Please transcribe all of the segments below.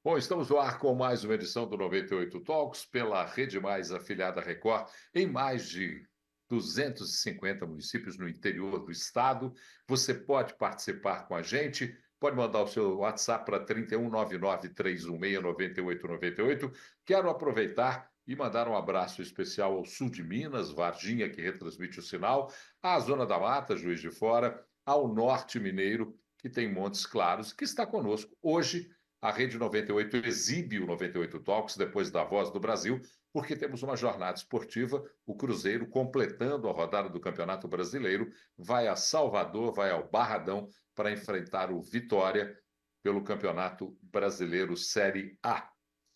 Bom, estamos no ar com mais uma edição do 98 Talks pela Rede Mais afiliada à Record, em mais de 250 municípios no interior do estado. Você pode participar com a gente, pode mandar o seu WhatsApp para 3199-316-9898. Quero aproveitar e mandar um abraço especial ao sul de Minas, Varginha, que retransmite o sinal, à Zona da Mata, Juiz de Fora, ao Norte Mineiro, que tem Montes Claros, que está conosco hoje. A Rede 98 exibe o 98 Talks depois da Voz do Brasil, porque temos uma jornada esportiva. O Cruzeiro, completando a rodada do Campeonato Brasileiro, vai a Salvador, vai ao Barradão para enfrentar o Vitória pelo Campeonato Brasileiro Série A.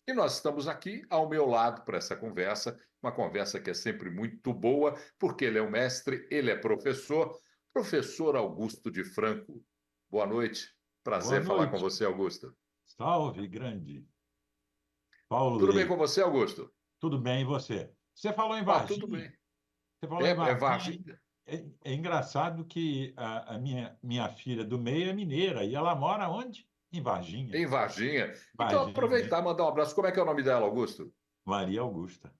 E nós estamos aqui ao meu lado para essa conversa, uma conversa que é sempre muito boa, porque ele é um mestre, ele é professor, professor Augusto de Franco. Boa noite, Boa prazer falar com noite. você, Augusto. Salve, grande. Paulo Tudo bem com Leite. você, Augusto? Tudo bem, e você? Você falou em Tudo Varginha? bem. Você falou em É Varginha. Varginha? É engraçado que a minha filha do meio é mineira e ela mora onde? Em Varginha. Em Varginha. Então, Varginha. aproveitar e mandar um abraço. Como é que é o nome dela, Augusto? Maria Augusta.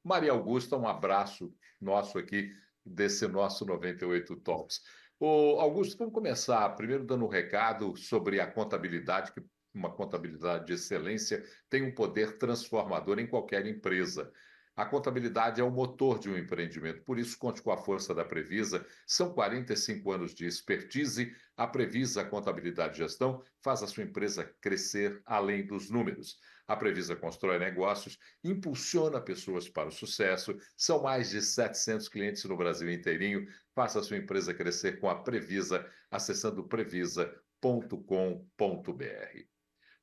Maria Augusta, um abraço nosso aqui, desse nosso 98 Talks. Ô, Augusto, vamos começar primeiro dando um recado sobre a contabilidade, que uma contabilidade de excelência tem um poder transformador em qualquer empresa. A contabilidade é o motor de um empreendimento, por isso conte com a força da Previsa. São 45 anos de expertise. A Previsa Contabilidade e Gestão faz a sua empresa crescer além dos números. A Previsa constrói negócios, impulsiona pessoas para o sucesso. São mais de 700 clientes no Brasil inteirinho. Faça a sua empresa crescer com a Previsa, acessando previsa.com.br.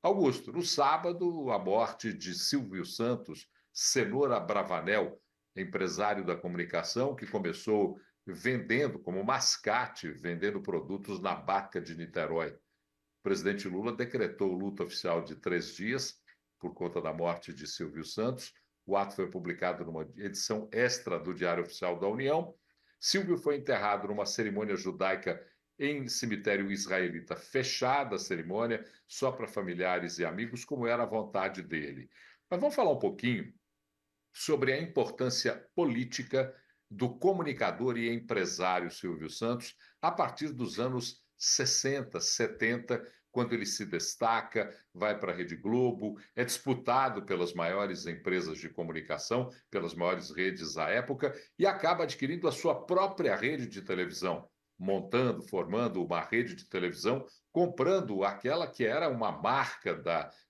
Augusto, no sábado, a morte de Silvio Santos, Cenoura Bravanel, empresário da comunicação que começou vendendo como mascate, vendendo produtos na Barca de Niterói. O presidente Lula decretou luta oficial de 3 dias por conta da morte de Silvio Santos. O ato foi publicado numa edição extra do Diário Oficial da União. Silvio foi enterrado numa cerimônia judaica em cemitério israelita fechada, a cerimônia só para familiares e amigos, como era a vontade dele. Mas vamos falar um pouquinho sobre a importância política do comunicador e empresário Silvio Santos a partir dos anos 60, 70, quando ele se destaca, vai para a Rede Globo, é disputado pelas maiores empresas de comunicação, pelas maiores redes à época, e acaba adquirindo a sua própria rede de televisão, montando, formando uma rede de televisão, comprando aquela que era uma marca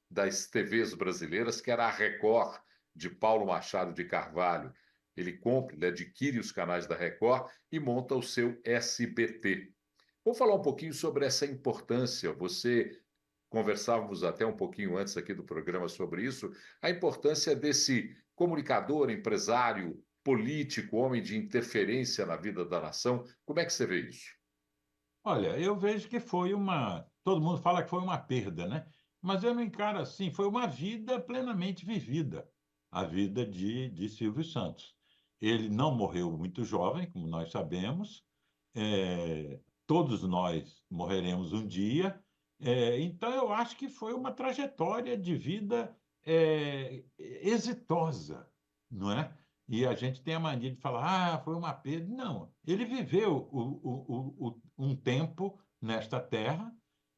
das TVs brasileiras, que era a Record, de Paulo Machado de Carvalho. Ele compra, ele adquire os canais da Record e monta o seu SBT. Vou falar um pouquinho sobre essa importância. Você conversávamos até um pouquinho antes aqui do programa sobre isso, a importância desse comunicador, empresário, político, homem de interferência na vida da nação. Como é que você vê isso? Olha, eu vejo que foi uma. Todo mundo fala que foi uma perda, né? Mas eu não encaro assim, foi uma vida plenamente vivida, a vida de Silvio Santos. Ele não morreu muito jovem, como nós sabemos, todos nós morreremos um dia, então eu acho que foi uma trajetória de vida exitosa, não é? E a gente tem a mania de falar, foi uma perda. Não, ele viveu um tempo nesta terra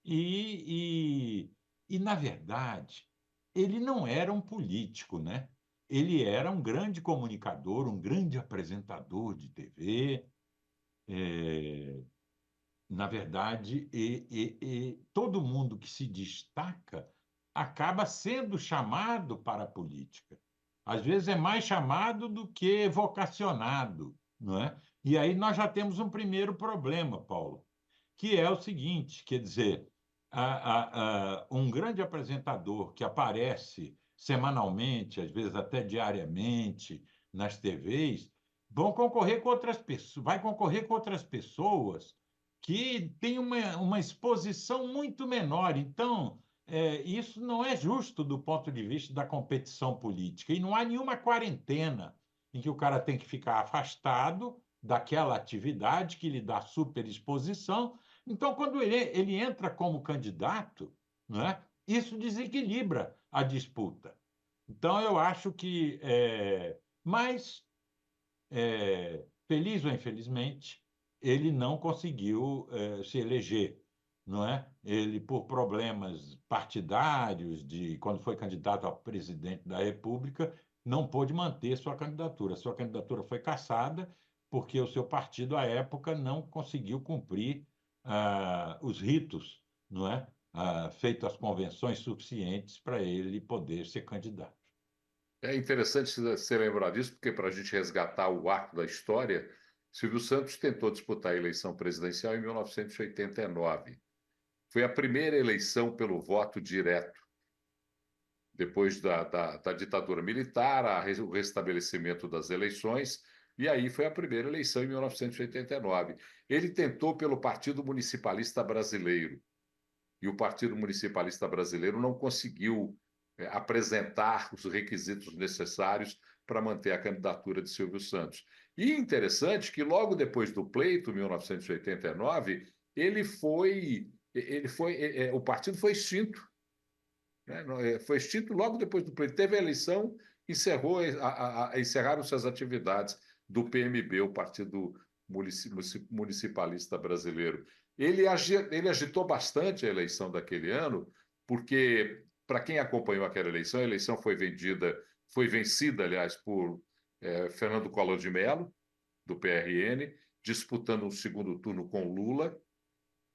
e, na verdade, ele não era um político, né? Ele era um grande comunicador, um grande apresentador de TV. Na verdade, todo mundo que se destaca acaba sendo chamado para a política. Às vezes é mais chamado do que vocacionado, não é? E aí nós já temos um primeiro problema, Paulo, que é o seguinte, quer dizer, um grande apresentador que aparece semanalmente, às vezes até diariamente, nas TVs, vai concorrer com outras pessoas que têm uma exposição muito menor. Então, isso não é justo do ponto de vista da competição política. E não há nenhuma quarentena em que o cara tem que ficar afastado daquela atividade que lhe dá superexposição. Então, quando ele entra como candidato, não é? isso desequilibra a disputa. Então, eu acho que, mas, feliz ou infelizmente, ele não conseguiu se eleger, não é? Ele, por problemas partidários, de quando foi candidato a presidente da República, não pôde manter sua candidatura. Sua candidatura foi cassada porque o seu partido, à época, não conseguiu cumprir os ritos, não é? Feito as convenções suficientes para ele poder ser candidato. É interessante você lembrar disso, porque para a gente resgatar o arco da história, Silvio Santos tentou disputar a eleição presidencial em 1989. Foi a primeira eleição pelo voto direto, depois da ditadura militar, o restabelecimento das eleições, e aí foi a primeira eleição em 1989. Ele tentou pelo Partido Municipalista Brasileiro, e o Partido Municipalista Brasileiro não conseguiu apresentar os requisitos necessários para manter a candidatura de Silvio Santos. E interessante que logo depois do pleito, 1989, o partido foi extinto, né? Foi extinto logo depois do pleito. Teve a eleição, encerraram-se as atividades do PMB, o Partido Municipalista Brasileiro. Ele agitou bastante a eleição daquele ano, porque, para quem acompanhou aquela eleição, a eleição foi vencida, aliás, por Fernando Collor de Mello, do PRN, disputando um segundo turno com Lula.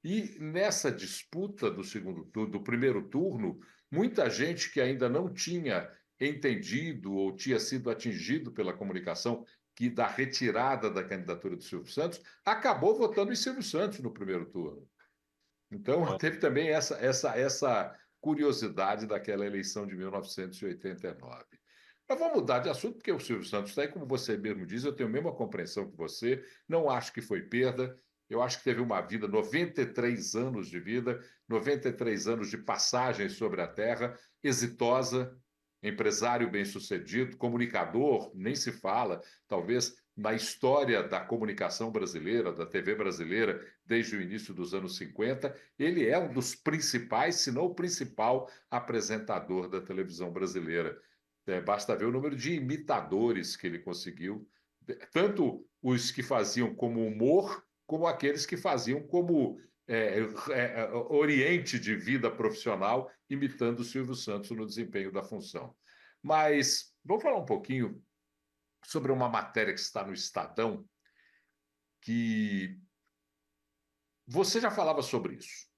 E nessa disputa do segundo turno, do primeiro turno, muita gente que ainda não tinha entendido ou tinha sido atingido pela comunicação da retirada da candidatura do Silvio Santos, acabou votando em Silvio Santos no primeiro turno. Então, teve também essa curiosidade daquela eleição de 1989. Mas vamos mudar de assunto, porque o Silvio Santos está aí, como você mesmo diz, eu tenho a mesma compreensão que você, não acho que foi perda, eu acho que teve uma vida, 93 anos de vida, 93 anos de passagem sobre a Terra, exitosa, empresário bem-sucedido, comunicador, nem se fala, talvez na história da comunicação brasileira, da TV brasileira, desde o início dos anos 50, ele é um dos principais, se não o principal, apresentador da televisão brasileira. Basta ver o número de imitadores que ele conseguiu, tanto os que faziam como humor, como aqueles que faziam como oriente de vida profissional, imitando o Silvio Santos no desempenho da função. Mas vamos falar um pouquinho sobre uma matéria que está no Estadão, que você já falava sobre isso.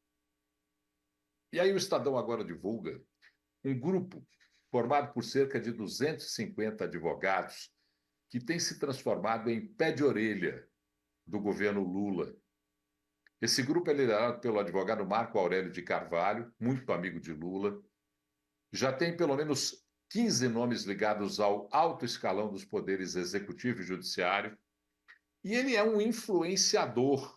E aí o Estadão agora divulga um grupo formado por cerca de 250 advogados que tem se transformado em pé de orelha do governo Lula. Esse grupo é liderado pelo advogado Marco Aurélio de Carvalho, muito amigo de Lula. Já tem pelo menos 15 nomes ligados ao alto escalão dos poderes executivo e judiciário. E ele é um influenciador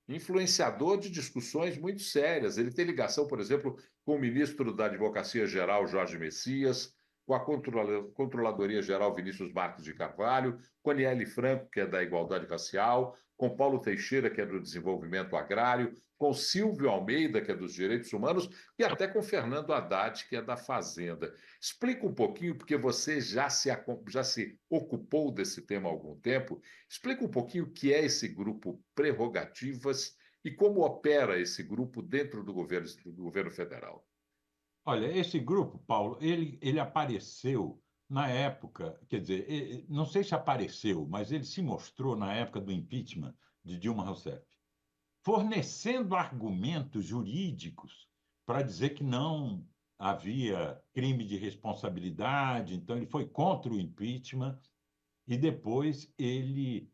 de discussões muito sérias. Ele tem ligação, por exemplo, com o ministro da Advocacia Geral, Jorge Messias, com a Controladoria Geral, Vinícius Marques de Carvalho, com a Aniele Franco, que é da Igualdade Racial, com Paulo Teixeira, que é do Desenvolvimento Agrário, com Silvio Almeida, que é dos Direitos Humanos, e até com Fernando Haddad, que é da Fazenda. Explica um pouquinho, porque você já se ocupou desse tema há algum tempo, explica um pouquinho o que é esse grupo Prerrogativas e como opera esse grupo dentro do governo federal. Olha, esse grupo, Paulo, ele apareceu na época, quer dizer, não sei se apareceu, mas ele se mostrou na época do impeachment de Dilma Rousseff, fornecendo argumentos jurídicos para dizer que não havia crime de responsabilidade, então ele foi contra o impeachment e depois ele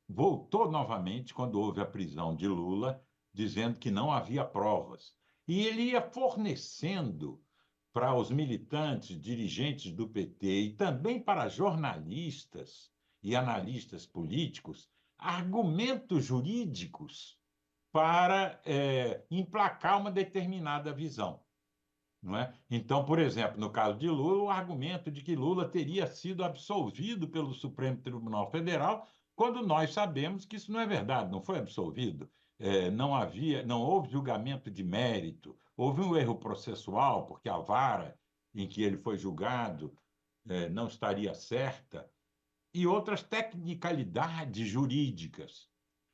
voltou novamente quando houve a prisão de Lula, dizendo que não havia provas. E ele ia fornecendo para os militantes, dirigentes do PT e também para jornalistas e analistas políticos argumentos jurídicos para emplacar uma determinada visão. Não é? Então, por exemplo, no caso de Lula, o argumento de que Lula teria sido absolvido pelo Supremo Tribunal Federal, quando nós sabemos que isso não é verdade, não foi absolvido. não houve julgamento de mérito, houve um erro processual, porque a vara em que ele foi julgado não estaria certa, e outras tecnicalidades jurídicas.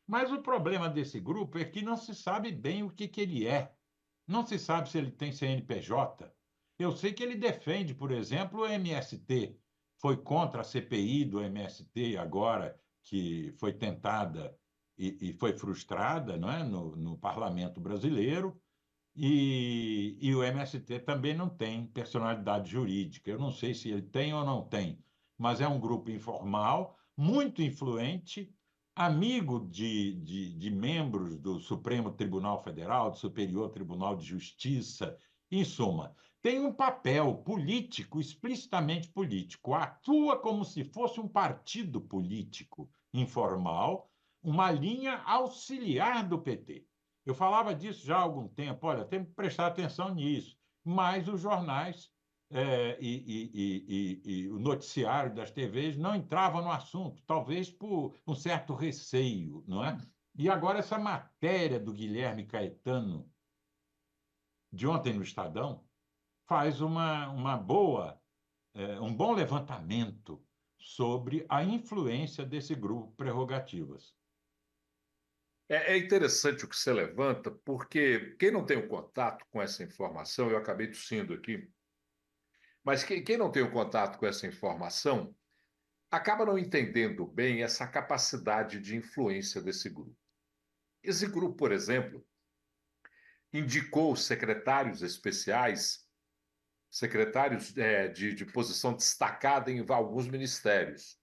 Mas o problema desse grupo é que não se sabe bem o que ele é. Não se sabe se ele tem CNPJ. Eu sei que ele defende, por exemplo, o MST. Foi contra a CPI do MST agora, que foi tentada e foi frustrada, não é? No parlamento brasileiro. E o MST também não tem personalidade jurídica. Eu não sei se ele tem ou não tem, mas é um grupo informal, muito influente, amigo de membros do Supremo Tribunal Federal, do Superior Tribunal de Justiça, em suma, tem um papel político, explicitamente político, atua como se fosse um partido político informal, uma linha auxiliar do PT. Eu falava disso já há algum tempo, olha, tem que prestar atenção nisso, mas os jornais e o noticiário das TVs não entravam no assunto, talvez por um certo receio, não é? E agora essa matéria do Guilherme Caetano, de ontem no Estadão, faz um bom levantamento sobre a influência desse grupo Prerrogativas. É interessante o que você levanta, porque quem não tem o contato com essa informação, eu acabei tossindo aqui, mas quem não tem o contato com essa informação acaba não entendendo bem essa capacidade de influência desse grupo. Esse grupo, por exemplo, indicou secretários especiais, secretários de posição destacada em alguns ministérios.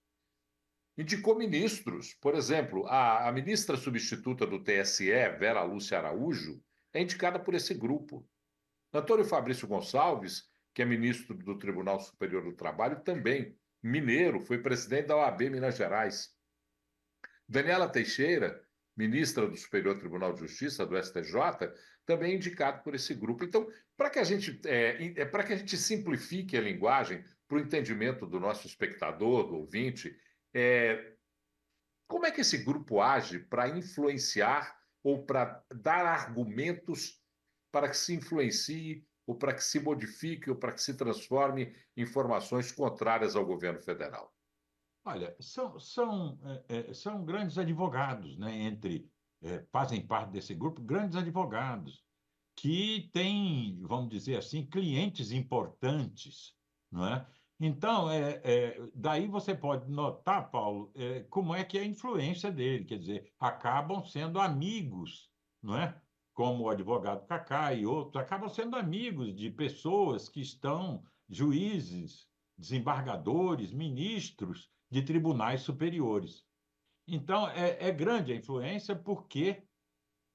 Indicou ministros, por exemplo, a ministra substituta do TSE, Vera Lúcia Araújo, é indicada por esse grupo. Antônio Fabrício Gonçalves, que é ministro do Tribunal Superior do Trabalho, também mineiro, foi presidente da OAB Minas Gerais. Daniela Teixeira, ministra do Superior Tribunal de Justiça, do STJ, também é indicado por esse grupo. Então, para que a gente simplifique a linguagem para o entendimento do nosso espectador, do ouvinte, é, como é que esse grupo age para influenciar ou para dar argumentos para que se influencie ou para que se modifique ou para que se transforme em informações contrárias ao governo federal? Olha, são grandes advogados, né? Fazem parte desse grupo grandes advogados que têm, vamos dizer assim, clientes importantes, não é? Então, daí você pode notar, Paulo, como é que é a influência dele, quer dizer, acabam sendo amigos, não é? Como o advogado Cacá e outros, acabam sendo amigos de pessoas que estão, juízes, desembargadores, ministros de tribunais superiores. Então, é grande a influência porque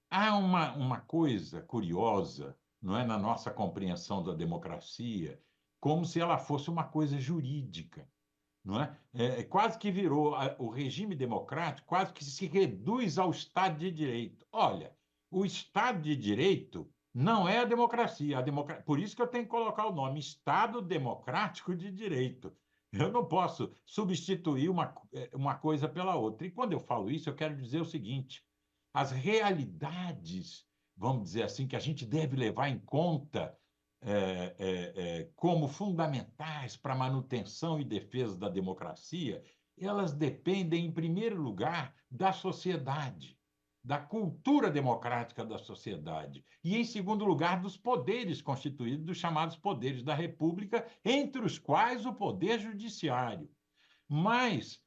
há uma coisa curiosa, não é, na nossa compreensão da democracia, como se ela fosse uma coisa jurídica, não é? Quase que virou o regime democrático, quase que se reduz ao Estado de Direito. Olha, o Estado de Direito não é a democracia. Por isso que eu tenho que colocar o nome Estado Democrático de Direito. Eu não posso substituir uma coisa pela outra. E quando eu falo isso, eu quero dizer o seguinte: as realidades, vamos dizer assim, que a gente deve levar em conta como fundamentais para a manutenção e defesa da democracia, elas dependem, em primeiro lugar, da sociedade, da cultura democrática da sociedade, e, em segundo lugar, dos poderes constituídos, dos chamados poderes da República, entre os quais o poder judiciário. Mas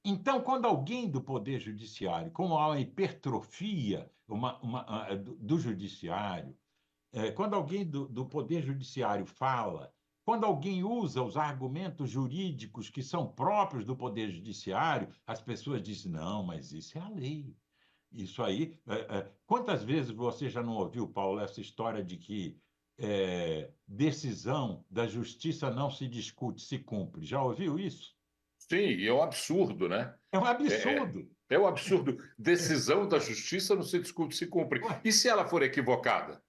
então, quando alguém do Poder Judiciário, como há uma hipertrofia do Judiciário, quando alguém do Poder Judiciário fala, quando alguém usa os argumentos jurídicos que são próprios do Poder Judiciário, as pessoas dizem: não, mas isso é a lei. Isso aí. Quantas vezes você já não ouviu, Paulo, essa história de que decisão da justiça não se discute, se cumpre? Já ouviu isso? Sim, e é um absurdo, né? É um É, é, absurdo. é um absurdo. Decisão da justiça não se discute, se cumpre. Ué, E se ela for equivocada?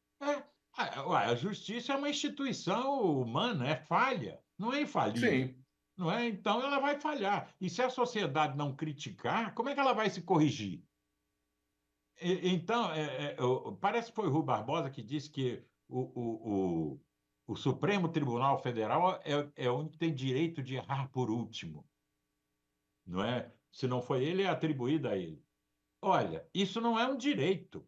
a justiça é uma instituição humana, é falha, não é infalível, Sim. não é? Então ela vai falhar. E se a sociedade não criticar, como é que ela vai se corrigir? Então, parece que foi o Rui Barbosa que disse que o Supremo Tribunal Federal é o único que tem direito de errar por último, não é? Se não foi ele, é atribuído a ele. Olha, isso não é um direito.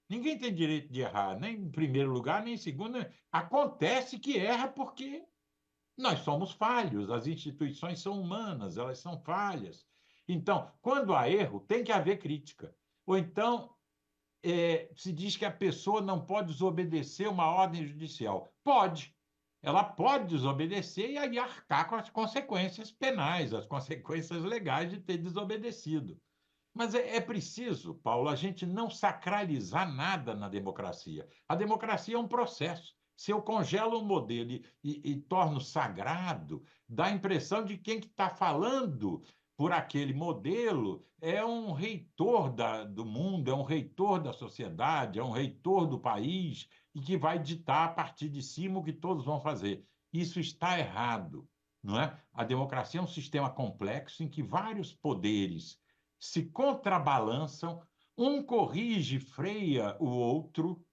Ninguém tem direito de errar, nem em primeiro lugar, nem em segundo. Acontece que erra porque nós somos falhos, as instituições são humanas, elas são falhas. Então, quando há erro, tem que haver crítica. Ou então, se diz que a pessoa não pode desobedecer uma ordem judicial. Pode. Ela pode desobedecer e aí arcar com as consequências penais, as consequências legais de ter desobedecido. Mas é preciso, Paulo, a gente não sacralizar nada na democracia. A democracia é um processo. Se eu congelo um modelo e torno sagrado, dá a impressão de quem que está falando por aquele modelo é um reitor do mundo, é um reitor da sociedade, é um reitor do país e que vai ditar a partir de cima o que todos vão fazer. Isso está errado, não é? A democracia é um sistema complexo em que vários poderes se contrabalançam, um corrige, freia o outro,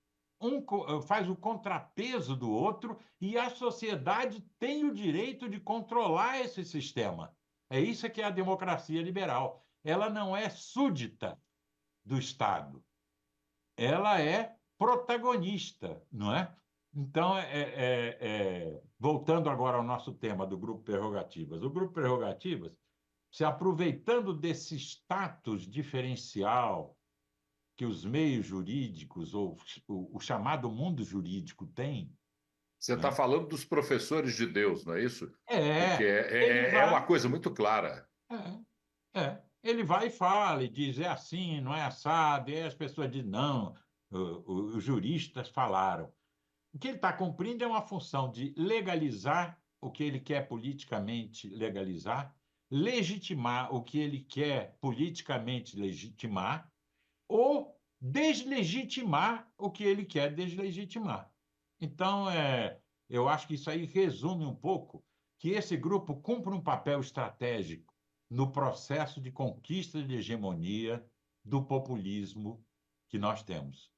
faz o contrapeso do outro, e a sociedade tem o direito de controlar esse sistema. É isso que é a democracia liberal. Ela não é súdita do Estado, ela é protagonista, não é? Então, voltando agora ao nosso tema do Grupo Prerrogativas. O Grupo Prerrogativas, se aproveitando desse status diferencial que os meios jurídicos, ou o chamado mundo jurídico tem, Você está né? falando dos professores de Deus, não é isso? Porque Ele é uma vai, coisa muito clara. ele vai e fala e diz, é assim, não é assado, e aí as pessoas dizem, não, os juristas falaram. O que ele está cumprindo é uma função de legalizar o que ele quer politicamente legalizar, legitimar o que ele quer politicamente legitimar, ou deslegitimar o que ele quer deslegitimar. Então, eu acho que isso aí resume um pouco que esse grupo cumpre um papel estratégico no processo de conquista de hegemonia do populismo que nós temos.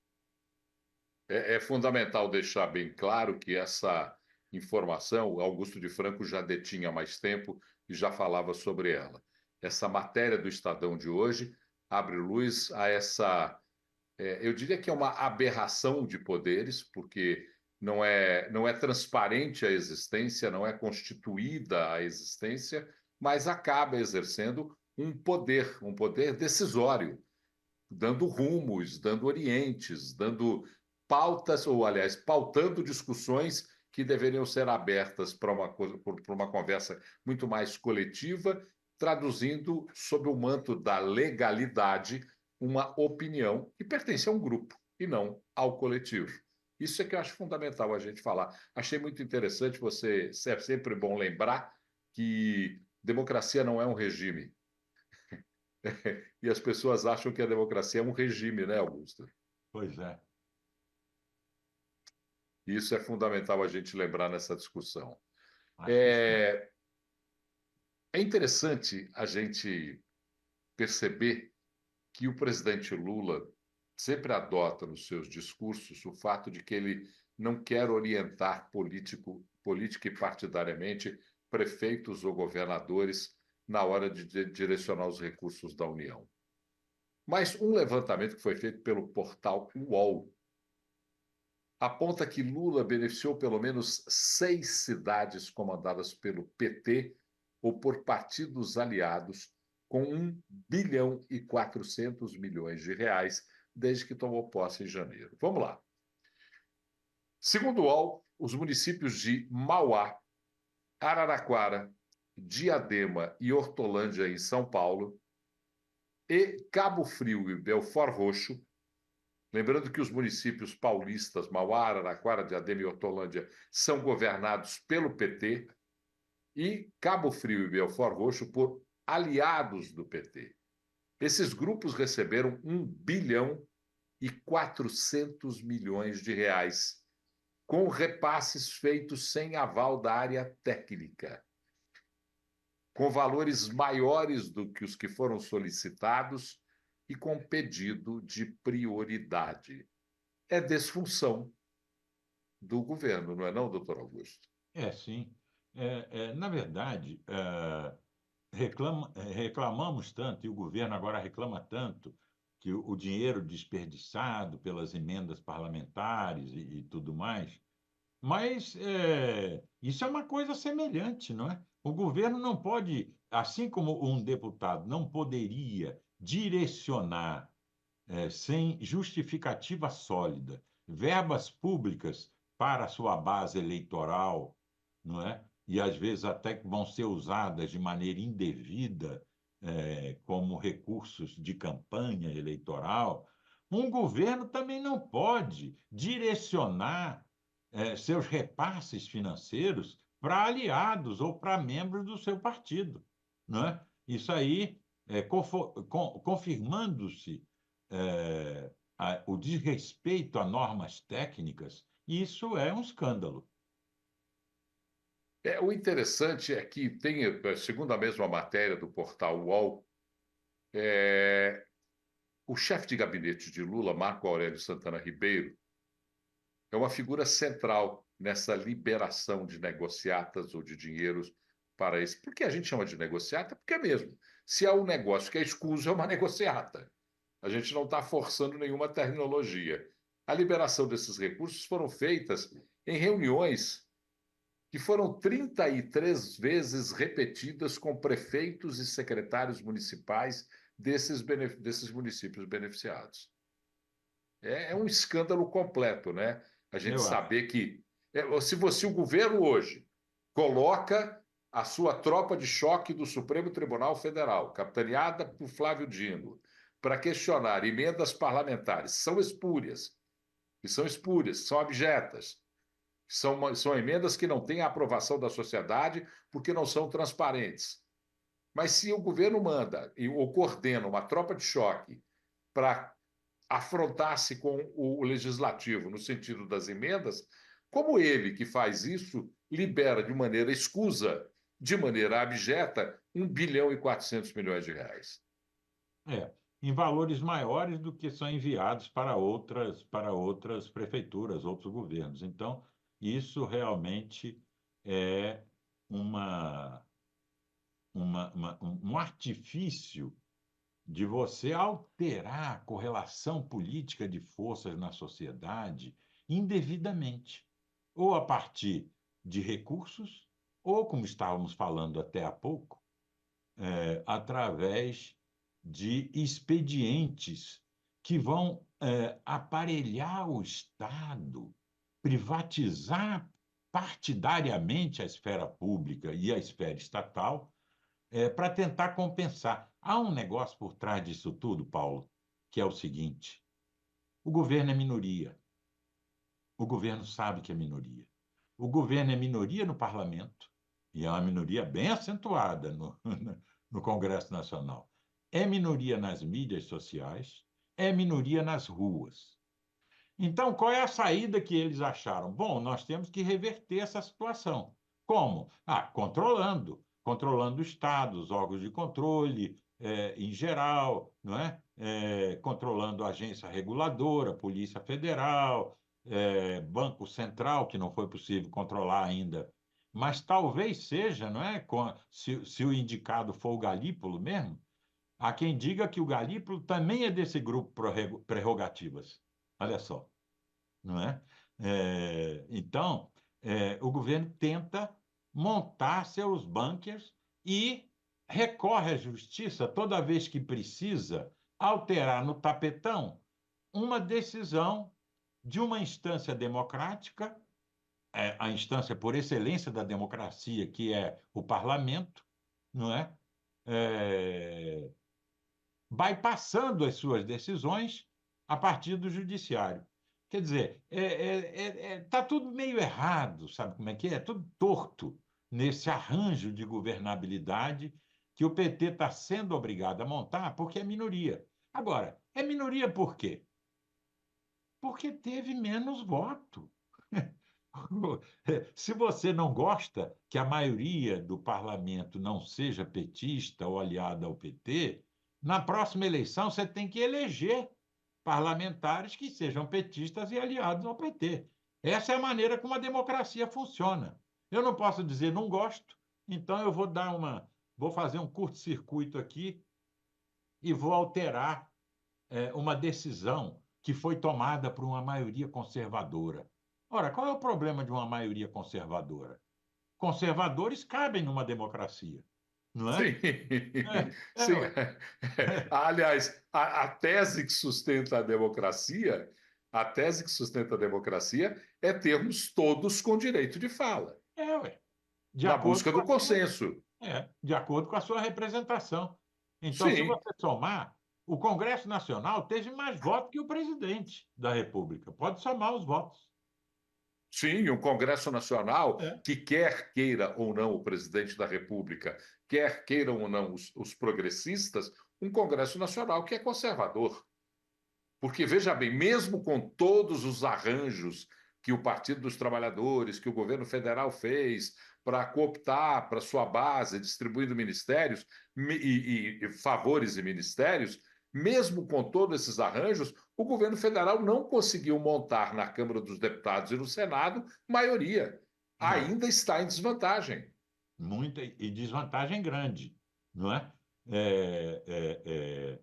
É fundamental deixar bem claro que essa informação, Augusto de Franco já detinha há mais tempo e já falava sobre ela. Essa matéria do Estadão de hoje abre luz a essa, eu diria que é uma aberração de poderes, porque não é transparente a existência, não é constituída a existência, mas acaba exercendo um poder decisório, dando rumos, dando orientes, dando pautas, ou aliás, pautando discussões que deveriam ser abertas para uma conversa muito mais coletiva, traduzindo sob o manto da legalidade uma opinião que pertence a um grupo e não ao coletivo. Isso é que eu acho fundamental a gente falar. Achei muito interessante você, é sempre bom lembrar que democracia não é um regime. E as pessoas acham que a democracia é um regime, né, Augusto? Pois é, Isso é fundamental a gente lembrar nessa discussão. acho que sim. É, é interessante a gente perceber que o presidente Lula sempre adota nos seus discursos o fato de que ele não quer orientar política e partidariamente prefeitos ou governadores na hora de direcionar os recursos da União. Mas um levantamento que foi feito pelo portal UOL aponta que Lula beneficiou pelo menos 6 cidades comandadas pelo PT ou por partidos aliados, com 1,4 bilhão de reais desde que tomou posse em janeiro. Vamos lá. Segundo o UOL, os municípios de Mauá, Araraquara, Diadema e Hortolândia, em São Paulo, e Cabo Frio e Belford Roxo. Lembrando que os municípios paulistas, Mauá, Araraquara, Diadema e Hortolândia, são governados pelo PT e Cabo Frio e Belford Roxo por aliados do PT. Esses grupos receberam 1,4 bilhão de reais, com repasses feitos sem aval da área técnica, com valores maiores do que os que foram solicitados e com pedido de prioridade. É desfunção do governo, não é não, doutor Augusto? Sim. Na verdade, reclamamos tanto, e o governo agora reclama tanto, que o dinheiro desperdiçado pelas emendas parlamentares e tudo mais, mas isso é uma coisa semelhante, não é? O governo não pode, assim como um deputado não poderia direcionar, sem justificativa sólida, verbas públicas para a sua base eleitoral, não é? E às vezes até que vão ser usadas de maneira indevida, como recursos de campanha eleitoral. Um governo também não pode direcionar, seus repasses financeiros para aliados ou para membros do seu partido, não é? Isso aí, confirmando-se, o desrespeito a normas técnicas, isso é um escândalo. O interessante é que tem, segundo a mesma matéria do portal UOL, o chefe de gabinete de Lula, Marco Aurélio Santana Ribeiro, é uma figura central nessa liberação de negociatas ou de dinheiros para isso. Por que a gente chama de negociata? Porque é mesmo. Se há um negócio que é escuso, é uma negociata. A gente não está forçando nenhuma terminologia. A liberação desses recursos foram feitas em reuniões que foram 33 vezes repetidas com prefeitos e secretários municipais desses municípios beneficiados. É um escândalo completo, né? A gente Eu acho. saber que, se o governo hoje coloca a sua tropa de choque do Supremo Tribunal Federal, capitaneada por Flávio Dino, para questionar emendas parlamentares, que são abjetas, são emendas que não têm a aprovação da sociedade porque não são transparentes. Mas se o governo manda ou coordena uma tropa de choque para afrontar-se com o legislativo no sentido das emendas, como ele que faz isso libera de maneira escusa, de maneira abjeta, 1,4 bilhão de reais. Em valores maiores do que são enviados para outras prefeituras, outros governos. Então, isso realmente é uma, um artifício de você alterar a correlação política de forças na sociedade indevidamente, ou a partir de recursos, ou, como estávamos falando até há pouco, através de expedientes que vão, aparelhar o Estado, privatizar partidariamente a esfera pública e a esfera estatal, para tentar compensar. Há um negócio por trás disso tudo, Paulo, que é o seguinte: o governo é minoria. O governo sabe que é minoria. O governo é minoria no parlamento, e é uma minoria bem acentuada no Congresso Nacional. É minoria nas mídias sociais, é minoria nas ruas. Então, qual é a saída que eles acharam? Bom, nós temos que reverter essa situação. Como? Controlando o Estado, os órgãos de controle, em geral, não é? Controlando a agência reguladora, Polícia Federal, Banco Central, que não foi possível controlar ainda, mas talvez seja, não é? Se o indicado for o Galípolo mesmo, há quem diga que o Galípolo também é desse grupo prerrogativas. Olha só, não é? Então, o governo tenta montar seus bunkers e recorre à justiça toda vez que precisa alterar no tapetão uma decisão de uma instância democrática, a instância por excelência da democracia, que é o parlamento, não é? É, bypassando as suas decisões a partir do judiciário. Quer dizer, está tudo meio errado, sabe como é que é? Tudo torto nesse arranjo de governabilidade que o PT está sendo obrigado a montar porque é minoria. Agora, é minoria por quê? Porque teve menos voto. Se você não gosta que a maioria do parlamento não seja petista ou aliada ao PT, Na próxima eleição, você tem que eleger parlamentares que sejam petistas e aliados ao PT. Essa é a maneira como a democracia funciona. Eu não posso dizer não gosto, então eu vou fazer um curto-circuito aqui e vou alterar uma decisão que foi tomada por uma maioria conservadora. Ora, qual é o problema de uma maioria conservadora? Conservadores cabem numa democracia, não é? Sim, sim. Ué. Aliás, a tese que sustenta a democracia, a tese que sustenta a democracia é termos todos com direito de fala, Ué. De na acordo busca com do a sua, consenso. de acordo com a sua representação. Então, se Sim, você somar, o Congresso Nacional teve mais votos que o presidente da República. Pode somar os votos. sim, um Congresso Nacional É. que quer queira ou não o presidente da República, quer queiram ou não os progressistas, um Congresso Nacional que é conservador. Porque, veja bem, mesmo com todos os arranjos que o Partido dos Trabalhadores, que o governo federal fez para cooptar para sua base, distribuindo ministérios e favores e ministérios, mesmo com todos esses arranjos, o governo federal não conseguiu montar na Câmara dos Deputados e no Senado maioria. Não, Ainda está em desvantagem. muita e desvantagem grande, não é? É, é,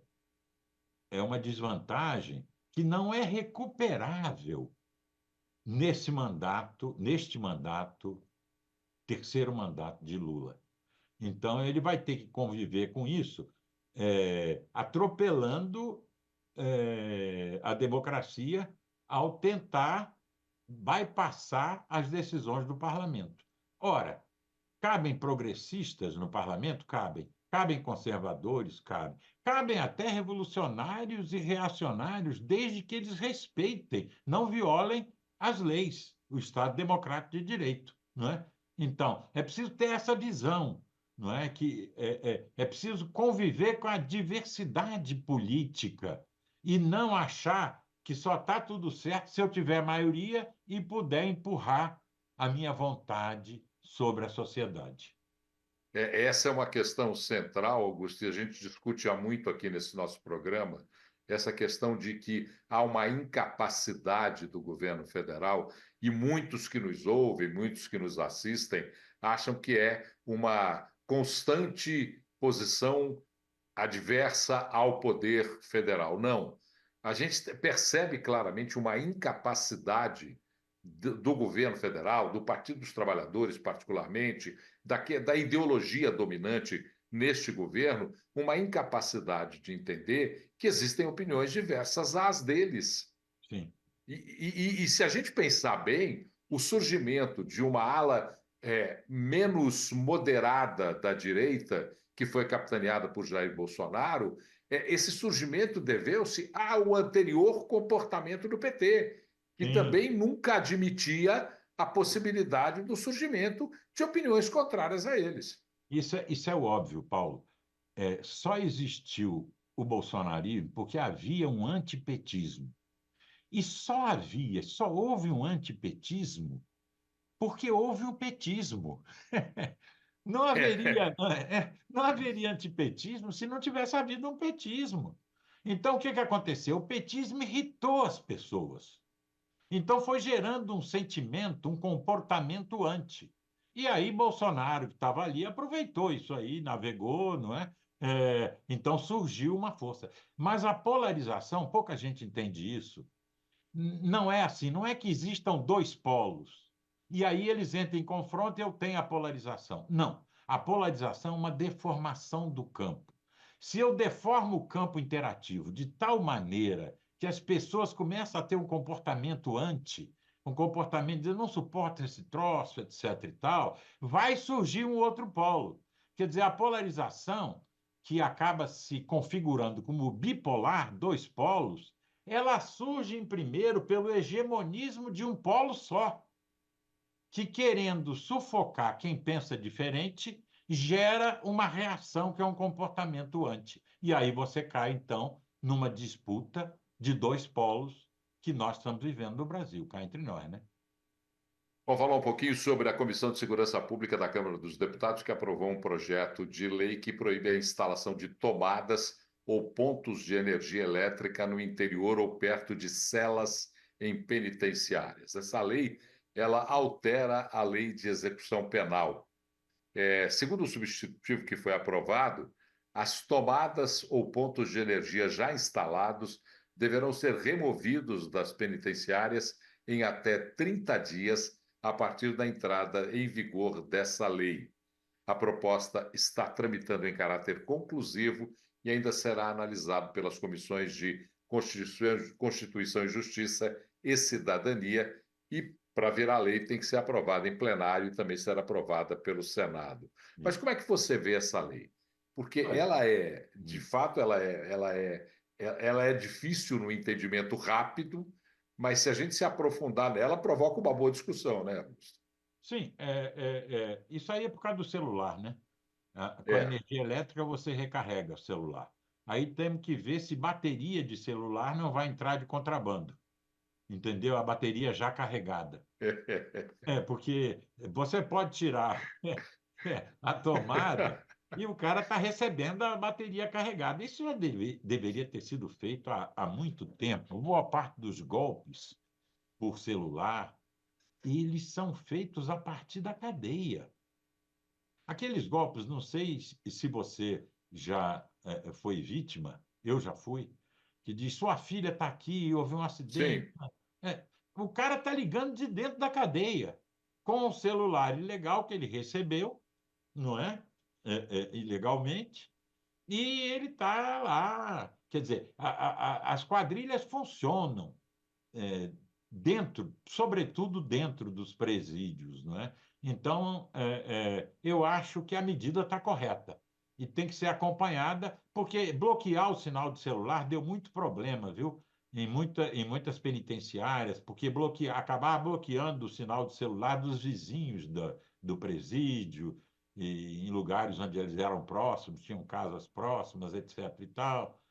é uma desvantagem que não é recuperável neste mandato, terceiro mandato de Lula. Então, ele vai ter que conviver com isso, atropelando a democracia ao tentar bypassar as decisões do parlamento. Ora, cabem progressistas no parlamento? Cabem. Cabem conservadores? Cabem. Cabem até revolucionários e reacionários, desde que eles respeitem, não violem as leis, o Estado Democrático de Direito, não é? Então, é preciso ter essa visão, não é? Que é preciso conviver com a diversidade política e não achar que só está tudo certo se eu tiver maioria e puder empurrar a minha vontade sobre a sociedade. Essa é uma questão central, Augusto, e a gente discute há muito aqui nesse nosso programa, essa questão de que há uma incapacidade do governo federal, e muitos que nos ouvem, muitos que nos assistem, acham que é uma constante posição adversa ao poder federal. Não. A gente percebe claramente uma incapacidade do governo federal, do Partido dos Trabalhadores, particularmente, da ideologia dominante neste governo, uma incapacidade de entender que existem opiniões diversas às deles. Sim, E se a gente pensar bem, o surgimento de uma ala menos moderada da direita, que foi capitaneada por Jair Bolsonaro, esse surgimento deveu-se ao anterior comportamento do PT, que sim. também nunca admitia a possibilidade do surgimento de opiniões contrárias a eles. Isso é o óbvio, Paulo. Só existiu o bolsonarismo porque havia um antipetismo. E só houve um antipetismo porque houve o petismo. Não haveria antipetismo se não tivesse havido um petismo. Então, o que que aconteceu? O petismo irritou as pessoas. Então, foi gerando um sentimento, um comportamento anti. E aí, Bolsonaro, que estava ali, aproveitou isso aí, navegou, não é? Então, surgiu uma força. Mas a polarização, pouca gente entende isso, não é assim, não é que existam dois polos e aí eles entram em confronto e eu tenho a polarização. Não. A polarização é uma deformação do campo. Se eu deformo o campo interativo de tal maneira que as pessoas começam a ter um comportamento um comportamento de não suporta esse troço, etc. e tal, vai surgir um outro polo. Quer dizer, a polarização, que acaba se configurando como bipolar, dois polos, ela surge em primeiro pelo hegemonismo de um polo só, que querendo sufocar quem pensa diferente, gera uma reação que é um comportamento anti. E aí você cai, então, numa disputa de dois polos que nós estamos vivendo no Brasil, cá entre nós, né? Vamos falar um pouquinho sobre a Comissão de Segurança Pública da Câmara dos Deputados, que aprovou um projeto de lei que proíbe a instalação de tomadas ou pontos de energia elétrica no interior ou perto de celas em penitenciárias. Essa lei, ela altera a lei de execução penal. Segundo o substitutivo que foi aprovado, as tomadas ou pontos de energia já instalados deverão ser removidos das penitenciárias em até 30 dias a partir da entrada em vigor dessa lei. A proposta está tramitando em caráter conclusivo e ainda será analisado pelas comissões de Constituição e Justiça e Cidadania e, para virar lei, tem que ser aprovada em plenário e também ser aprovada pelo Senado. Mas como é que você vê essa lei? Porque Olha, ela é, de fato, ela é difícil no entendimento rápido, mas se a gente se aprofundar nela, provoca uma boa discussão, né, Augusto? sim, isso aí é por causa do celular, né? Com a É. energia elétrica você recarrega o celular. Aí temos que ver se bateria de celular não vai entrar de contrabando, entendeu? A bateria já carregada. Porque você pode tirar a tomada e o cara está recebendo a bateria carregada. Isso já deveria ter sido feito há muito tempo. Boa parte dos golpes por celular, eles são feitos a partir da cadeia. Aqueles golpes, não sei se você já foi vítima, eu já fui, que diz: sua filha está aqui, houve um acidente. Sim. O cara está ligando de dentro da cadeia, com o celular ilegal que ele recebeu, não é? Ilegalmente, e ele está lá. Quer dizer, as quadrilhas funcionam sobretudo dentro dos presídios, não é? Então, eu acho que a medida está correta e tem que ser acompanhada, porque bloquear o sinal de celular deu muito problema, viu? Em muitas penitenciárias, porque acabar bloqueando o sinal de celular dos vizinhos do presídio, e em lugares onde eles eram próximos, tinham casas próximas, etc. e tal,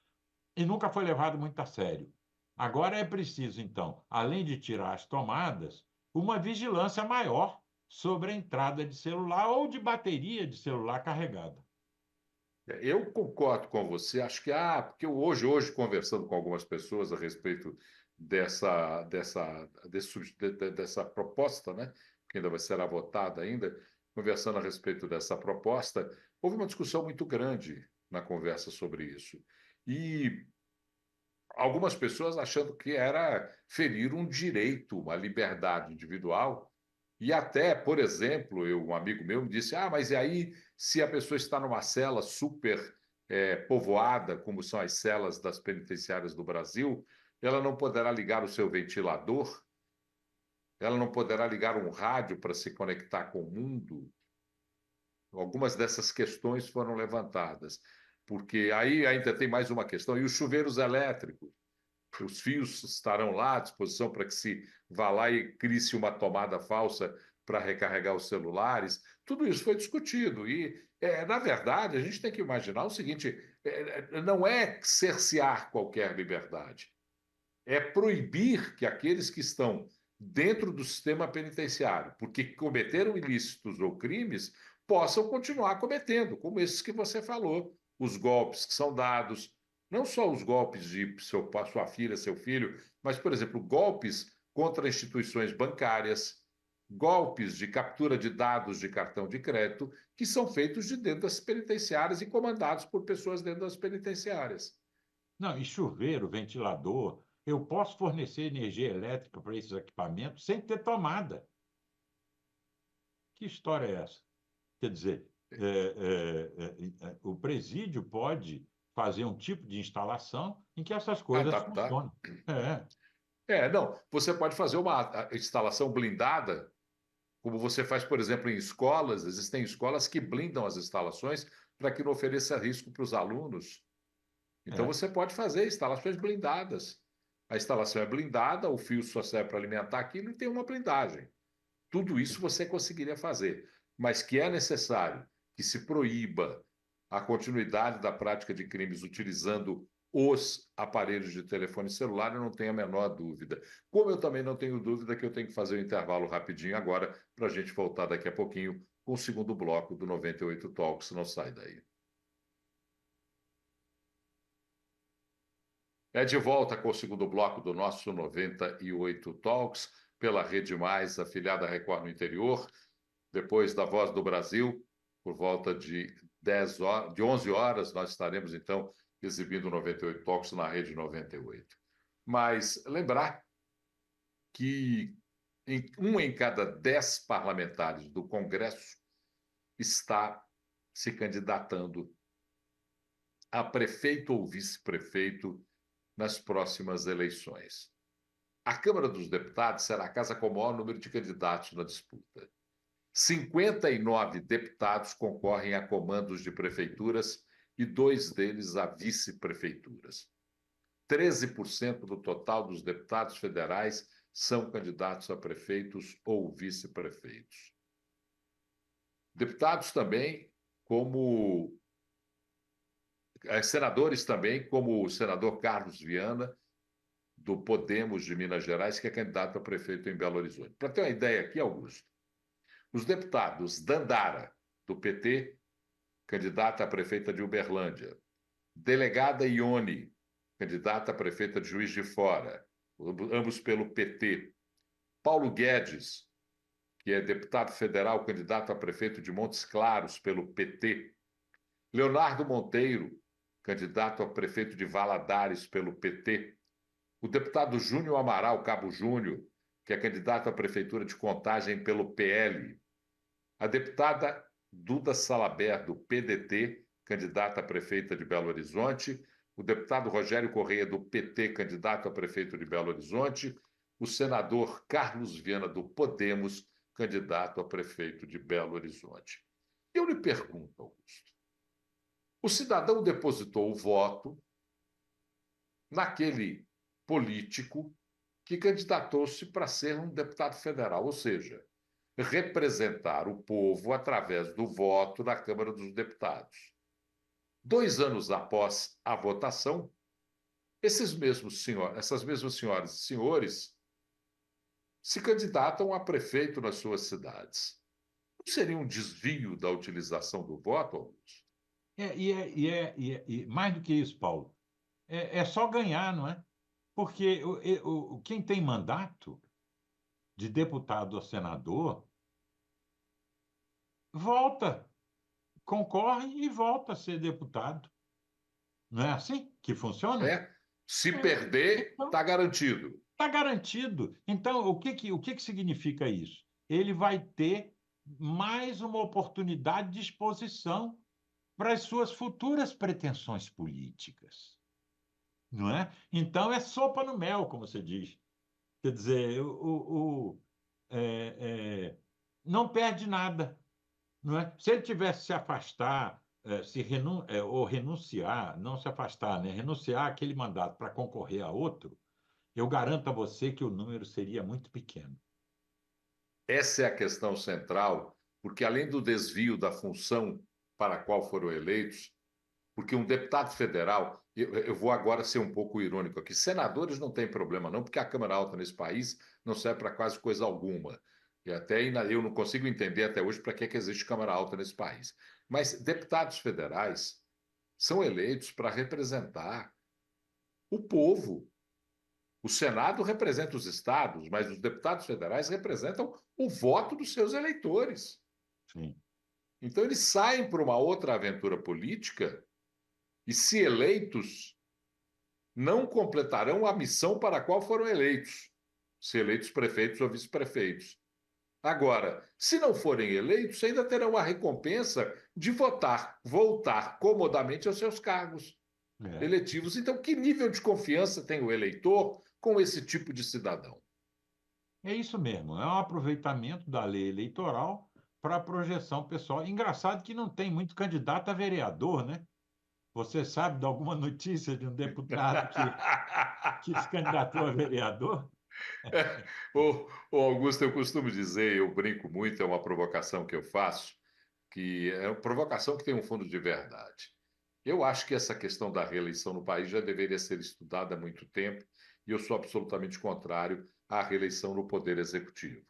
e nunca foi levado muito a sério. Agora é preciso, então, além de tirar as tomadas, uma vigilância maior sobre a entrada de celular ou de bateria de celular carregada. Eu concordo com você. Acho que, porque eu hoje conversando com algumas pessoas a respeito dessa proposta, né, que ainda vai ser votada ainda, conversando a respeito dessa proposta, houve uma discussão muito grande na conversa sobre isso. E algumas pessoas achando que era ferir um direito, uma liberdade individual. E até, por exemplo, um amigo meu me disse: mas e aí, se a pessoa está numa cela super povoada, como são as celas das penitenciárias do Brasil, ela não poderá ligar o seu ventilador, ela não poderá ligar um rádio para se conectar com o mundo. Algumas dessas questões foram levantadas, porque aí ainda tem mais uma questão: e os chuveiros elétricos? Os fios estarão lá à disposição para que se vá lá e crie-se uma tomada falsa para recarregar os celulares. Tudo isso foi discutido. E, na verdade, a gente tem que imaginar o seguinte: não é cercear qualquer liberdade, é proibir que aqueles que estão dentro do sistema penitenciário, porque cometeram ilícitos ou crimes, possam continuar cometendo, como esses que você falou, os golpes que são dados, não só os golpes de sua filha, seu filho, mas, por exemplo, golpes contra instituições bancárias, golpes de captura de dados de cartão de crédito, que são feitos de dentro das penitenciárias e comandados por pessoas dentro das penitenciárias. Não, e chuveiro, ventilador, eu posso fornecer energia elétrica para esses equipamentos sem ter tomada. Que história é essa? Quer dizer, o presídio pode fazer um tipo de instalação em que essas coisas Adaptar. funcionem. É, Não, você pode fazer uma instalação blindada, como você faz, por exemplo, em escolas. Existem escolas que blindam as instalações para que não ofereça risco para os alunos. Então é. você pode fazer instalações blindadas. A instalação é blindada, o fio só serve para alimentar aquilo e tem uma blindagem. Tudo isso você conseguiria fazer, mas que é necessário que se proíba a continuidade da prática de crimes utilizando os aparelhos de telefone celular, eu não tenho a menor dúvida. Como eu também não tenho dúvida que eu tenho que fazer um intervalo rapidinho agora, para a gente voltar daqui a pouquinho com o segundo bloco do 98 Talks. Não sai daí. É de volta com o segundo bloco do nosso 98 Talks, pela Rede Mais, afiliada à Record no interior, depois da Voz do Brasil, por volta de 10 horas, de 11 horas, nós estaremos, então, exibindo 98 Talks na Rede 98. Mas lembrar que um em cada 10 parlamentares do Congresso está se candidatando a prefeito ou vice-prefeito nas próximas eleições. A Câmara dos Deputados será a casa com o maior número de candidatos na disputa. 59 deputados concorrem a comandos de prefeituras e 2 deles a vice-prefeituras. 13% do total dos deputados federais são candidatos a prefeitos ou vice-prefeitos. Deputados também, como senadores também, como o senador Carlos Viana, do Podemos de Minas Gerais, que é candidato a prefeito em Belo Horizonte. Para ter uma ideia aqui, Augusto, os deputados Dandara, do PT, candidata a prefeita de Uberlândia, delegada Ione, candidata a prefeita de Juiz de Fora, ambos pelo PT, Paulo Guedes, que é deputado federal, candidato a prefeito de Montes Claros pelo PT, Leonardo Monteiro, candidato a prefeito de Valadares pelo PT, o deputado Júnior Amaral Cabo Júnior, que é candidato à prefeitura de Contagem pelo PL, a deputada Duda Salabert, do PDT, candidata a prefeita de Belo Horizonte, o deputado Rogério Correia, do PT, candidato a prefeito de Belo Horizonte, o senador Carlos Viana, do Podemos, candidato a prefeito de Belo Horizonte. Eu lhe pergunto, Augusto, o cidadão depositou o voto naquele político que candidatou-se para ser um deputado federal, ou seja, representar o povo através do voto na Câmara dos Deputados. 2 anos após a votação, essas mesmas senhoras e senhores se candidatam a prefeito nas suas cidades. Não seria um desvio da utilização do voto, Augusto? Mais do que isso, Paulo, é só ganhar, não é? Porque quem tem mandato de deputado a senador volta, concorre e volta a ser deputado. Não é assim que funciona? É. Se É. perder, Então, está garantido. está garantido. Então, o que significa isso? Ele vai ter mais uma oportunidade de exposição para as suas futuras pretensões políticas, não é? Então, é sopa no mel, como você diz. Quer dizer, não perde nada, não é? Se ele tivesse se afastar, ou renunciar, não se afastar, né? Renunciar àquele mandato para concorrer a outro, eu garanto a você que o número seria muito pequeno. Essa é a questão central, porque além do desvio da função para a qual foram eleitos, porque um deputado federal, eu vou agora ser um pouco irônico aqui, senadores não tem problema não, porque a Câmara Alta nesse país não serve para quase coisa alguma. E até eu não consigo entender até hoje para que existe Câmara Alta nesse país. Mas deputados federais são eleitos para representar o povo. O Senado representa os estados, mas os deputados federais representam o voto dos seus eleitores. Sim. Então, eles saem para uma outra aventura política e, se eleitos, não completarão a missão para a qual foram eleitos, se eleitos prefeitos ou vice-prefeitos. Agora, se não forem eleitos, ainda terão a recompensa de voltar comodamente aos seus cargos É. eletivos. Então, que nível de confiança tem o eleitor com esse tipo de cidadão? É isso mesmo, é um aproveitamento da lei eleitoral para a projeção pessoal. Engraçado que não tem muito candidato a vereador, né? Você sabe de alguma notícia de um deputado que se candidatou a vereador? Ô, Augusto, eu costumo dizer, eu brinco muito, é uma provocação que eu faço, que é uma provocação que tem um fundo de verdade. Eu acho que essa questão da reeleição no país já deveria ser estudada há muito tempo, e eu sou absolutamente contrário à reeleição no Poder Executivo.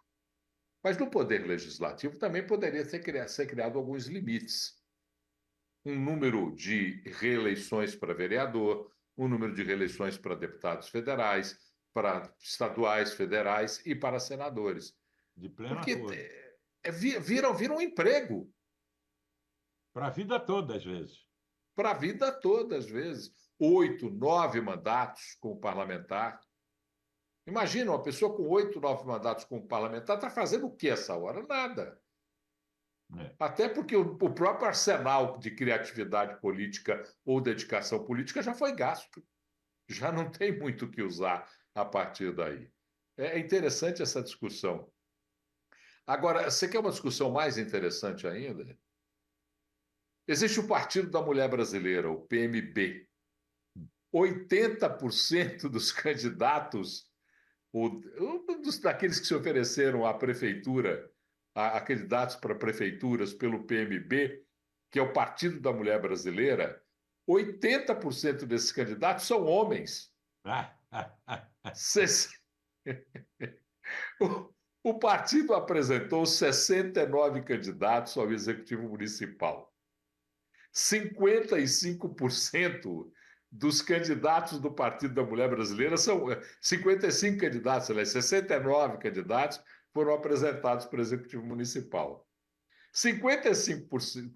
Mas no Poder Legislativo também poderia ser criado alguns limites. Um número de reeleições para vereador, o número de reeleições para deputados federais, para estaduais, federais e para senadores. de pleno Porque acordo. viram um emprego Para a vida toda, às vezes. para a vida toda, às vezes. 8, 9 mandatos como parlamentar. Imagina, uma pessoa com 8, 9 mandatos como parlamentar está fazendo o que essa hora? Nada. É. Até porque o próprio arsenal de criatividade política ou dedicação política já foi gasto. Já não tem muito o que usar a partir daí. É interessante essa discussão. Agora, você quer uma discussão mais interessante ainda? Existe o Partido da Mulher Brasileira, o PMB. 80% dos candidatos, daqueles que se ofereceram à prefeitura, a candidatos para prefeituras pelo PMB, que é o Partido da Mulher Brasileira, 80% desses candidatos são homens. Ses- O, o partido apresentou 69 candidatos ao executivo municipal. 55% dos candidatos do Partido da Mulher Brasileira são 55 candidatos, aliás, 69 candidatos foram apresentados para o Executivo Municipal. 55%,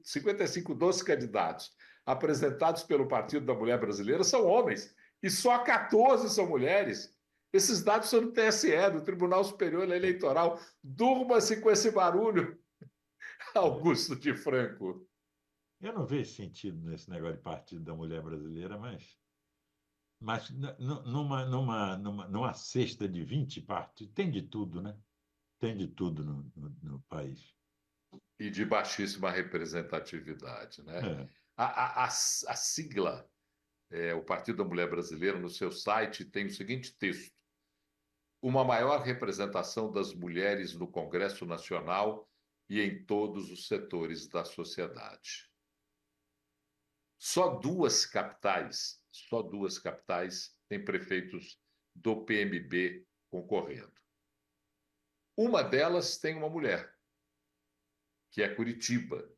55 dos candidatos apresentados pelo Partido da Mulher Brasileira são homens e só 14 são mulheres. Esses dados são do TSE, do Tribunal Superior Eleitoral. Durma-se com esse barulho, Augusto de Franco. Eu não vejo sentido nesse negócio de Partido da Mulher Brasileira, mas numa cesta de 20 partidos, tem de tudo, né? Tem de tudo no país. E de baixíssima representatividade. Né? É. A sigla, o Partido da Mulher Brasileira, no seu site, tem o seguinte texto: uma maior representação das mulheres no Congresso Nacional e em todos os setores da sociedade. Só duas capitais têm prefeitos do PMB concorrendo. Uma delas tem uma mulher, que é Curitiba,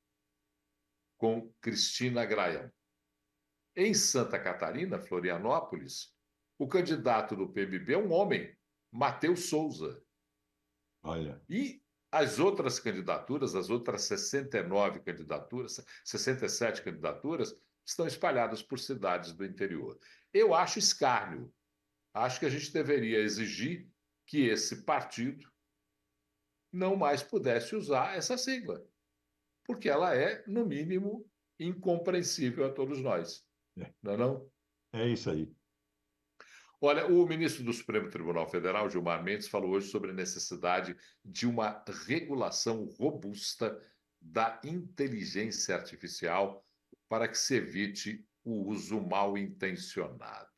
com Cristina Graião. Em Santa Catarina, Florianópolis, o candidato do PMB é um homem, Matheus Souza. Olha, E as outras candidaturas, as outras 69 candidaturas, 67 candidaturas, estão espalhadas por cidades do interior. Eu acho escárnio. Acho que a gente deveria exigir que esse partido não mais pudesse usar essa sigla, porque ela é, no mínimo, incompreensível a todos nós. é, Não é não? é isso aí. Olha, o ministro do Supremo Tribunal Federal, Gilmar Mendes, falou hoje sobre a necessidade de uma regulação robusta da inteligência artificial para que se evite o uso mal intencionado.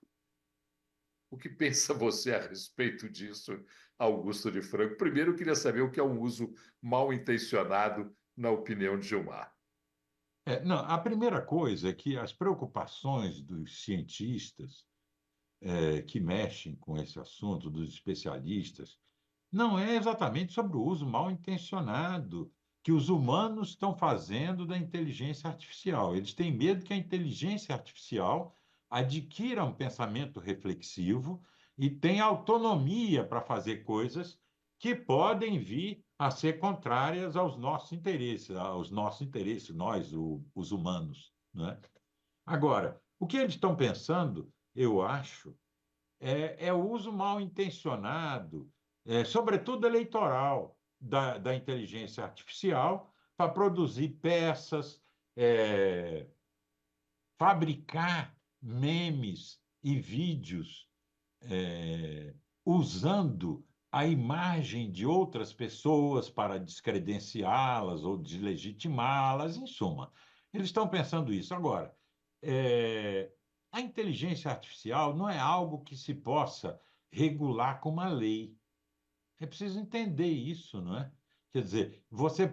O que pensa você a respeito disso, Augusto de Franco? Primeiro, eu queria saber o que é um uso mal intencionado, na opinião de Gilmar. Não, a primeira coisa é que as preocupações dos cientistas que mexem com esse assunto, dos especialistas, não é exatamente sobre o uso mal intencionado que os humanos estão fazendo da inteligência artificial. Eles têm medo que a inteligência artificial adquira um pensamento reflexivo e tenha autonomia para fazer coisas que podem vir a ser contrárias aos nossos interesses, nós, os humanos, né? Agora, o que eles estão pensando, eu acho, é o uso mal intencionado, sobretudo eleitoral, da inteligência artificial para produzir peças, é, fabricar memes e vídeos usando a imagem de outras pessoas para descredenciá-las ou deslegitimá-las, em suma. Eles estão pensando isso. Agora, é, a inteligência artificial não é algo que se possa regular com uma lei. É preciso entender isso, não é? Quer dizer, você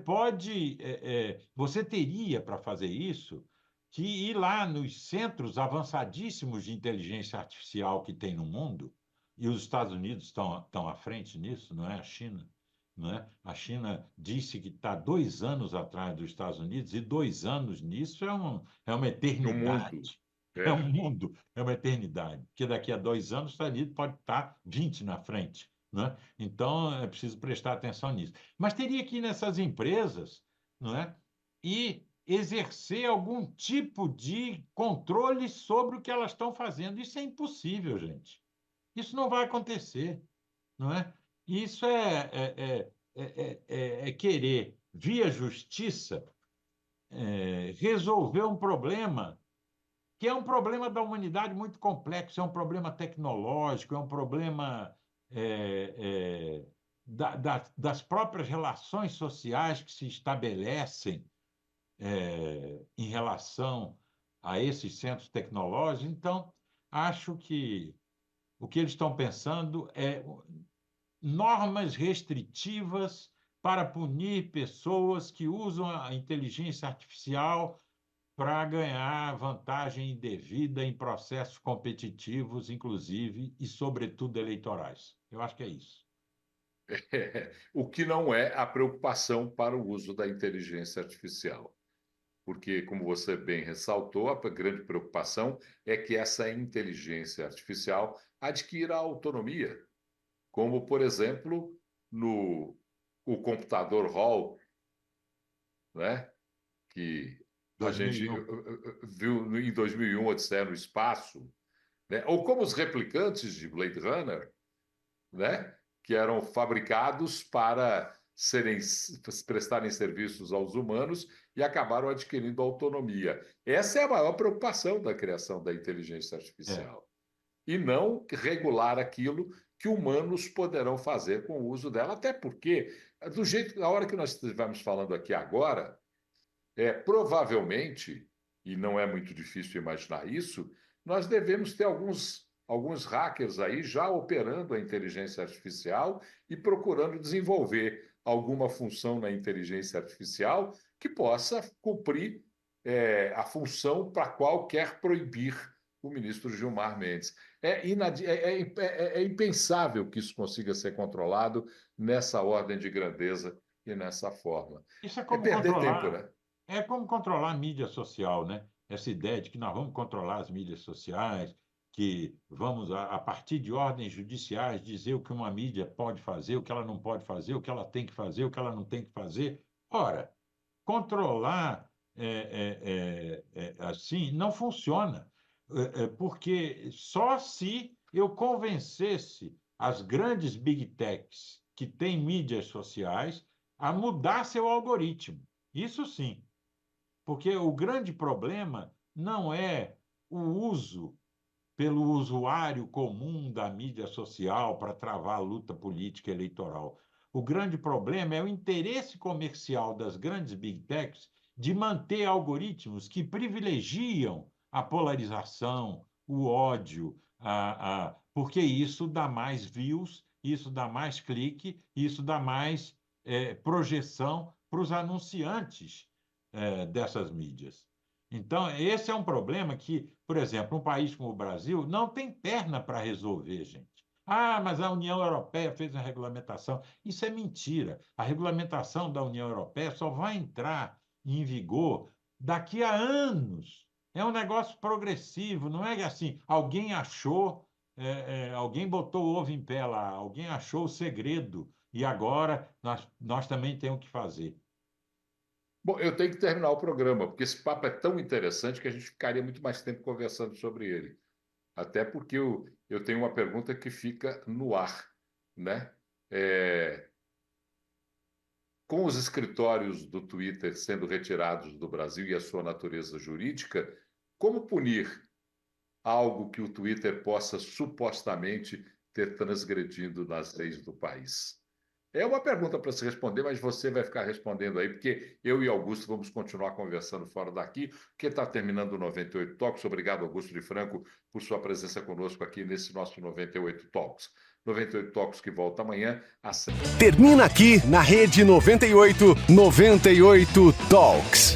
teria para fazer isso que ir lá nos centros avançadíssimos de inteligência artificial que tem no mundo, e os Estados Unidos estão à frente nisso, não é? A China, não é? A China disse que está 2 anos atrás dos Estados Unidos, e 2 anos nisso é uma No mundo, eternidade. É um mundo, é uma eternidade. Porque daqui a 2 anos, os Estados Unidos pode estar 20 na frente, né? Então, é preciso prestar atenção nisso. Mas teria que ir nessas empresas, não é? E exercer algum tipo de controle sobre o que elas estão fazendo. Isso é impossível, gente. Isso não vai acontecer, não é? Isso é querer, via justiça, resolver um problema que é um problema da humanidade muito complexo, é um problema tecnológico, é um problema das próprias relações sociais que se estabelecem em relação a esses centros tecnológicos. Então, acho que o que eles estão pensando é normas restritivas para punir pessoas que usam a inteligência artificial para ganhar vantagem indevida em processos competitivos, inclusive, e, sobretudo, eleitorais. Eu acho que é isso. O que não é a preocupação para o uso da inteligência artificial. Porque, como você bem ressaltou, a grande preocupação é que essa inteligência artificial adquira autonomia, como, por exemplo, no o computador Hall, né? Que a gente 2001. viu em 2001, Odisseia no Espaço, né? Ou como os replicantes de Blade Runner, né? Que eram fabricados para prestarem serviços aos humanos e acabaram adquirindo autonomia. Essa é a maior preocupação da criação da inteligência É. artificial. E não regular aquilo que humanos poderão fazer com o uso dela, até porque, do jeito, na hora que nós estivermos falando aqui agora, provavelmente, e não é muito difícil imaginar isso, nós devemos ter alguns hackers aí já operando a inteligência artificial e procurando desenvolver alguma função na inteligência artificial que possa cumprir a função para a qual quer proibir o ministro Gilmar Mendes. É impensável que isso consiga ser controlado nessa ordem de grandeza e nessa forma. Isso é É como perder tempo, controlar, né? é como controlar a mídia social, né? Essa ideia de que nós vamos controlar as mídias sociais, que vamos, a partir de ordens judiciais, dizer o que uma mídia pode fazer, o que ela não pode fazer, o que ela tem que fazer, o que ela não tem que fazer. Ora, controlar assim não funciona, porque só se eu convencesse as grandes big techs que têm mídias sociais a mudar seu algoritmo. Isso sim, porque o grande problema não é o uso pelo usuário comum da mídia social para travar a luta política eleitoral. O grande problema é o interesse comercial das grandes big techs de manter algoritmos que privilegiam a polarização, o ódio, porque isso dá mais views, isso dá mais clique, isso dá mais projeção para os anunciantes dessas mídias. Então, esse é um problema que, por exemplo, um país como o Brasil não tem perna para resolver, gente. Ah, mas a União Europeia fez uma regulamentação. Isso é mentira. A regulamentação da União Europeia só vai entrar em vigor daqui a anos. É um negócio progressivo, não é assim, alguém achou, alguém botou o ovo em pé lá, alguém achou o segredo e agora nós também temos que fazer. Bom, eu tenho que terminar o programa, porque esse papo é tão interessante que a gente ficaria muito mais tempo conversando sobre ele. Até porque eu tenho uma pergunta que fica no ar, né? É, com os escritórios do Twitter sendo retirados do Brasil e a sua natureza jurídica, como punir algo que o Twitter possa supostamente ter transgredido nas leis do país? É uma pergunta para se responder, mas você vai ficar respondendo aí, porque eu e Augusto vamos continuar conversando fora daqui, porque está terminando o 98 Talks. Obrigado, Augusto de Franco, por sua presença conosco aqui nesse nosso 98 Talks. 98 Talks que volta amanhã às 7. Termina aqui na Rede 98, 98 Talks.